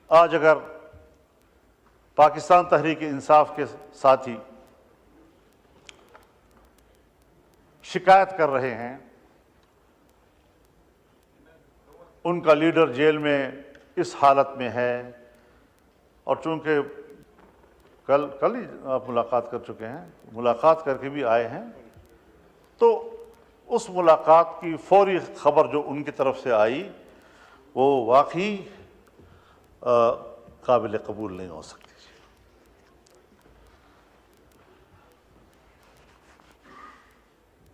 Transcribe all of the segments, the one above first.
آج اگر پاکستان تحریک انصاف کے ساتھی شکایت کر رہے ہیں، ان کا لیڈر جیل میں اس حالت میں ہے، اور چونکہ کل ہی آپ ملاقات کر چکے ہیں، ملاقات کر کے بھی آئے ہیں، تو اس ملاقات کی فوری خبر جو ان کی طرف سے آئی وہ واقعی قابل قبول نہیں ہو سکتی۔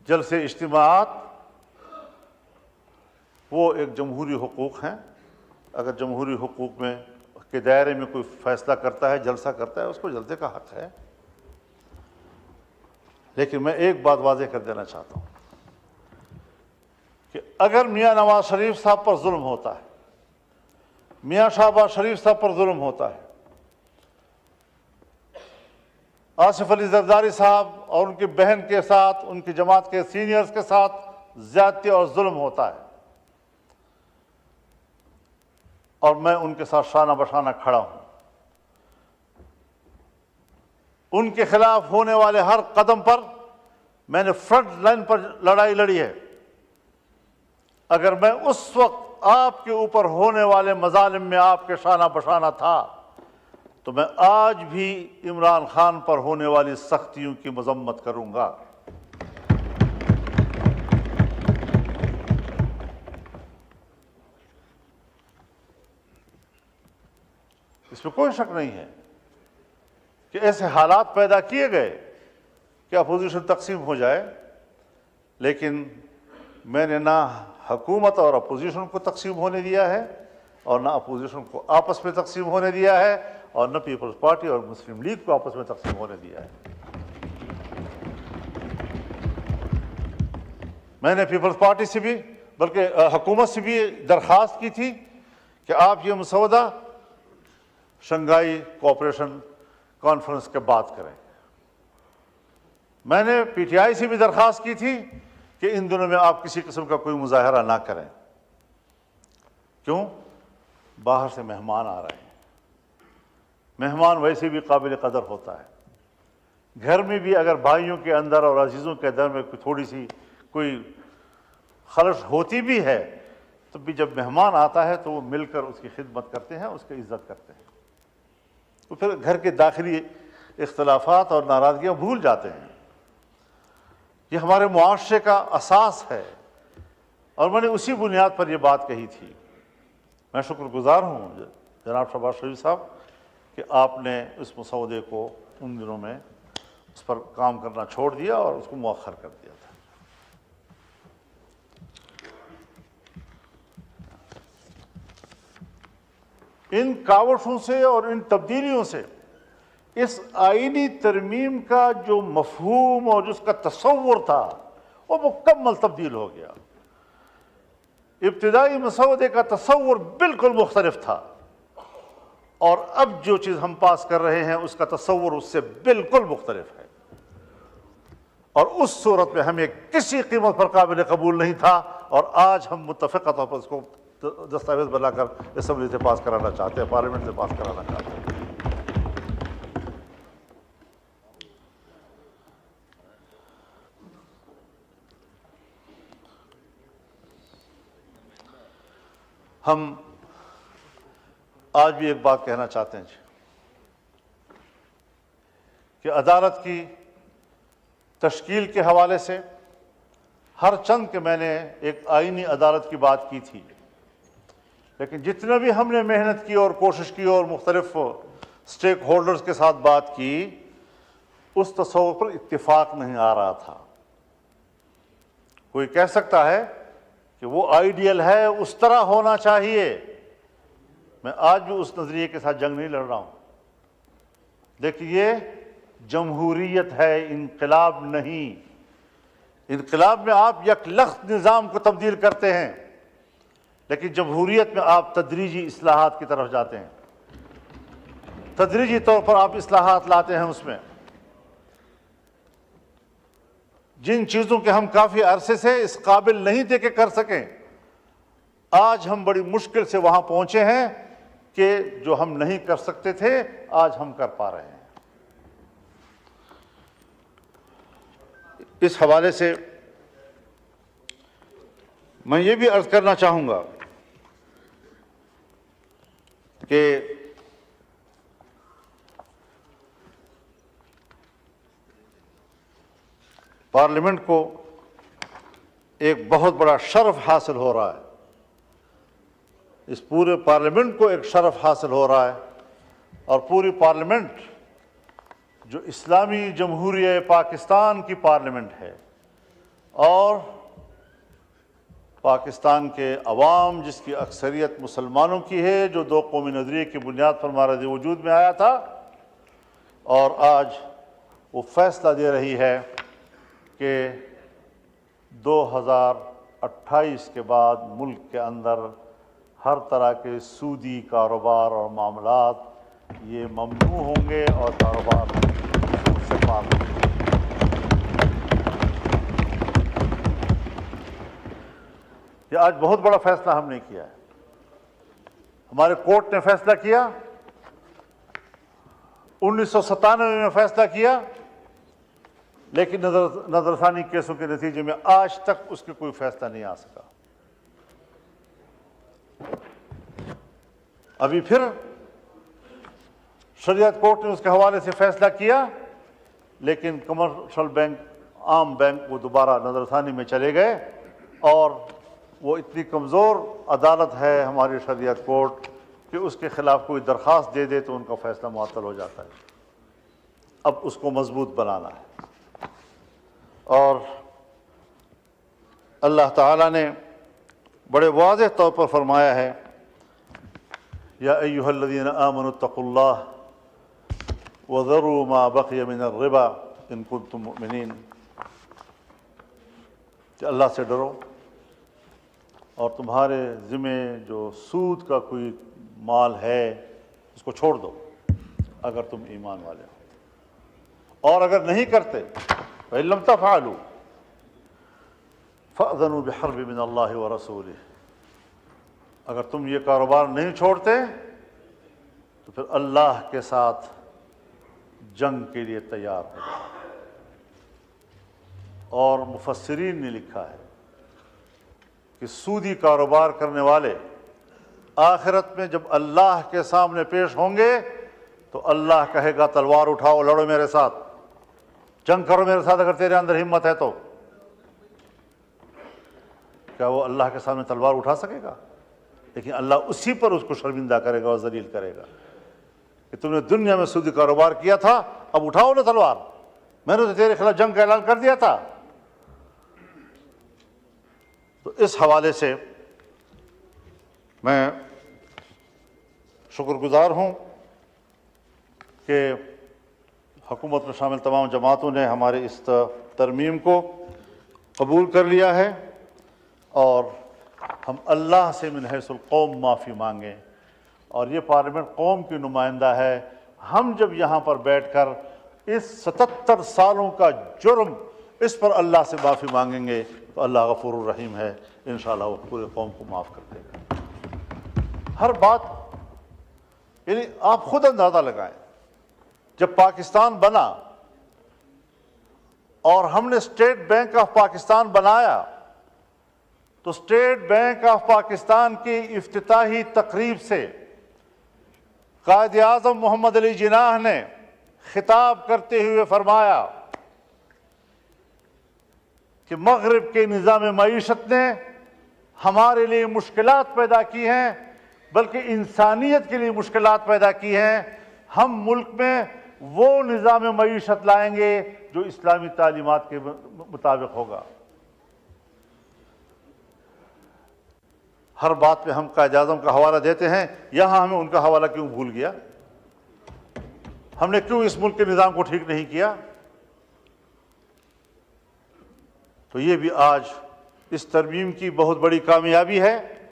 جلسے اجتماعات وہ ایک جمہوری حقوق ہیں، اگر جمہوری حقوق میں کے دائرے میں کوئی فیصلہ کرتا ہے، جلسہ کرتا ہے، اس کو جلسے کا حق ہے۔ لیکن میں ایک بات واضح کر دینا چاہتا ہوں کہ اگر میاں نواز شریف صاحب پر ظلم ہوتا ہے، میاں شہباز شریف صاحب پر ظلم ہوتا ہے، آصف علی زرداری صاحب اور ان کی بہن کے ساتھ، ان کی جماعت کے سینئرز کے ساتھ زیادتی اور ظلم ہوتا ہے، اور میں ان کے ساتھ شانہ بشانہ کھڑا ہوں، ان کے خلاف ہونے والے ہر قدم پر میں نے فرنٹ لائن پر لڑائی لڑی ہے، اگر میں اس وقت آپ کے اوپر ہونے والے مظالم میں آپ کے شانہ بشانہ تھا تو میں آج بھی عمران خان پر ہونے والی سختیوں کی مذمت کروں گا۔ اس میں کوئی شک نہیں ہے کہ ایسے حالات پیدا کیے گئے کہ اپوزیشن تقسیم ہو جائے، لیکن میں نے نہ حکومت اور اپوزیشن کو تقسیم ہونے دیا ہے، اور نہ اپوزیشن کو آپس میں تقسیم ہونے دیا ہے، اور نہ پیپلز پارٹی اور مسلم لیگ کو آپس میں تقسیم ہونے دیا ہے۔ میں نے پیپلز پارٹی سے بھی، بلکہ حکومت سے بھی درخواست کی تھی کہ آپ یہ مسودہ شنگھائی کوآپریشن کانفرنس کے بعد کریں۔ میں نے پی ٹی آئی سے بھی درخواست کی تھی کہ ان دنوں میں آپ کسی قسم کا کوئی مظاہرہ نہ کریں۔ کیوں؟ باہر سے مہمان آ رہے ہیں، مہمان ویسے بھی قابل قدر ہوتا ہے، گھر میں بھی اگر بھائیوں کے اندر اور عزیزوں کے اندر میں تھوڑی سی کوئی خلش ہوتی بھی ہے تو بھی جب مہمان آتا ہے تو وہ مل کر اس کی خدمت کرتے ہیں، اس کی عزت کرتے ہیں، تو پھر گھر کے داخلی اختلافات اور ناراضگیاں بھول جاتے ہیں۔ یہ ہمارے معاشرے کا اساس ہے، اور میں نے اسی بنیاد پر یہ بات کہی تھی۔ میں شکر گزار ہوں جناب شہباز شریف صاحب کہ آپ نے اس مسودے کو ان دنوں میں اس پر کام کرنا چھوڑ دیا اور اس کو مؤخر کر دیا تھا۔ ان کاوشوں سے اور ان تبدیلیوں سے اس آئینی ترمیم کا جو مفہوم اور جس کا تصور تھا وہ مکمل تبدیل ہو گیا۔ ابتدائی مسودے کا تصور بالکل مختلف تھا، اور اب جو چیز ہم پاس کر رہے ہیں اس کا تصور اس سے بالکل مختلف ہے، اور اس صورت میں ہمیں کسی قیمت پر قابل قبول نہیں تھا، اور آج ہم متفقہ طور پر اس کو دستاویز بنا کر اسمبلی سے پاس کرانا چاہتے ہیں، پارلیمنٹ سے پاس کرانا چاہتے ہیں۔ ہم آج بھی ایک بات کہنا چاہتے ہیں کہ عدالت کی تشکیل کے حوالے سے ہر چند کہ میں نے ایک آئینی عدالت کی بات کی تھی، لیکن جتنا بھی ہم نے محنت کی اور کوشش کی اور مختلف سٹیک ہولڈرز کے ساتھ بات کی، اس تصور پر اتفاق نہیں آ رہا تھا۔ کوئی کہہ سکتا ہے کہ وہ آئیڈیل ہے، اس طرح ہونا چاہیے، میں آج بھی اس نظریے کے ساتھ جنگ نہیں لڑ رہا ہوں۔ دیکھیے، یہ جمہوریت ہے، انقلاب نہیں۔ انقلاب میں آپ یک لخت نظام کو تبدیل کرتے ہیں، لیکن جمہوریت میں آپ تدریجی اصلاحات کی طرف جاتے ہیں، تدریجی طور پر آپ اصلاحات لاتے ہیں۔ اس میں جن چیزوں کے ہم کافی عرصے سے اس قابل نہیں تھے کہ کر سکیں، آج ہم بڑی مشکل سے وہاں پہنچے ہیں کہ جو ہم نہیں کر سکتے تھے آج ہم کر پا رہے ہیں۔ اس حوالے سے میں یہ بھی عرض کرنا چاہوں گا کہ پارلیمنٹ کو ایک بہت بڑا شرف حاصل ہو رہا ہے، اس پورے پارلیمنٹ کو ایک شرف حاصل ہو رہا ہے، اور پوری پارلیمنٹ جو اسلامی جمہوریہ پاکستان کی پارلیمنٹ ہے، اور پاکستان کے عوام جس کی اکثریت مسلمانوں کی ہے، جو دو قومی نظریے کی بنیاد پر مارد وجود میں آیا تھا، اور آج وہ فیصلہ دے رہی ہے کہ 2028 کے بعد ملک کے اندر ہر طرح کے سودی کاروبار اور معاملات یہ ممنوع ہوں گے اور کاروبار سے پاک ہوں گے۔ یہ آج بہت بڑا فیصلہ ہم نے کیا ہے۔ ہمارے کورٹ نے فیصلہ کیا، 1997 میں فیصلہ کیا، لیکن نظر ثانی کیسوں کے نتیجے میں آج تک اس کے کوئی فیصلہ نہیں آ سکا۔ ابھی پھر شریعت کورٹ نے اس کے حوالے سے فیصلہ کیا، لیکن کمرشل بینک، عام بینک، وہ دوبارہ نظر ثانی میں چلے گئے، اور وہ اتنی کمزور عدالت ہے ہماری شریعت کورٹ کہ اس کے خلاف کوئی درخواست دے دے تو ان کا فیصلہ معطل ہو جاتا ہے۔ اب اس کو مضبوط بنانا ہے، اور اللہ تعالیٰ نے بڑے واضح طور پر فرمایا ہے، یا ایھا الذین آمنوا اتقوا اللہ وذروا ما بقی من الربا ان کنتم مؤمنین، کہ اللہ سے ڈرو اور تمہارے ذمے جو سود کا کوئی مال ہے اس کو چھوڑ دو اگر تم ایمان والے ہو، اور اگر نہیں کرتے فإن لم تفعلوا فأذنوا بحرب من اللہ ورسولہ، اگر تم یہ کاروبار نہیں چھوڑتے تو پھر اللہ کے ساتھ جنگ کے لیے تیار ہو جاؤ۔ اور مفسرین نے لکھا ہے کہ سودی کاروبار کرنے والے آخرت میں جب اللہ کے سامنے پیش ہوں گے تو اللہ کہے گا تلوار اٹھاؤ، لڑو میرے ساتھ، جنگ کرو میرے ساتھ اگر تیرے اندر ہمت ہے تو۔ کیا وہ اللہ کے سامنے تلوار اٹھا سکے گا؟ لیکن اللہ اسی پر اس کو شرمندہ کرے گا اور ذلیل کرے گا کہ تم نے دنیا میں سودی کاروبار کیا تھا، اب اٹھاؤ نا تلوار، میں نے تو تیرے خلاف جنگ کا اعلان کر دیا تھا۔ تو اس حوالے سے میں شکر گزار ہوں کہ حکومت میں شامل تمام جماعتوں نے ہمارے اس ترمیم کو قبول کر لیا ہے، اور ہم اللہ سے من حیث القوم معافی مانگیں، اور یہ پارلیمنٹ قوم کی نمائندہ ہے۔ ہم جب یہاں پر بیٹھ کر اس 77 سالوں کا جرم اس پر اللہ سے معافی مانگیں گے تو اللہ غفور الرحیم ہے، انشاءاللہ وہ پورے قوم کو معاف کر دے گا۔ ہر بات، یعنی آپ خود اندازہ لگائیں، جب پاکستان بنا اور ہم نے اسٹیٹ بینک آف پاکستان بنایا تو اسٹیٹ بینک آف پاکستان کی افتتاحی تقریب سے قائد اعظم محمد علی جناح نے خطاب کرتے ہوئے فرمایا کہ مغرب کے نظام معیشت نے ہمارے لیے مشکلات پیدا کی ہیں، بلکہ انسانیت کے لیے مشکلات پیدا کی ہیں۔ ہم ملک میں وہ نظام معیشت لائیں گے جو اسلامی تعلیمات کے مطابق ہوگا۔ ہر بات پہ ہم قائد اعظم کا حوالہ دیتے ہیں، یہاں ہمیں ان کا حوالہ کیوں بھول گیا؟ ہم نے کیوں اس ملک کے نظام کو ٹھیک نہیں کیا؟ تو یہ بھی آج اس ترمیم کی بہت بڑی کامیابی ہے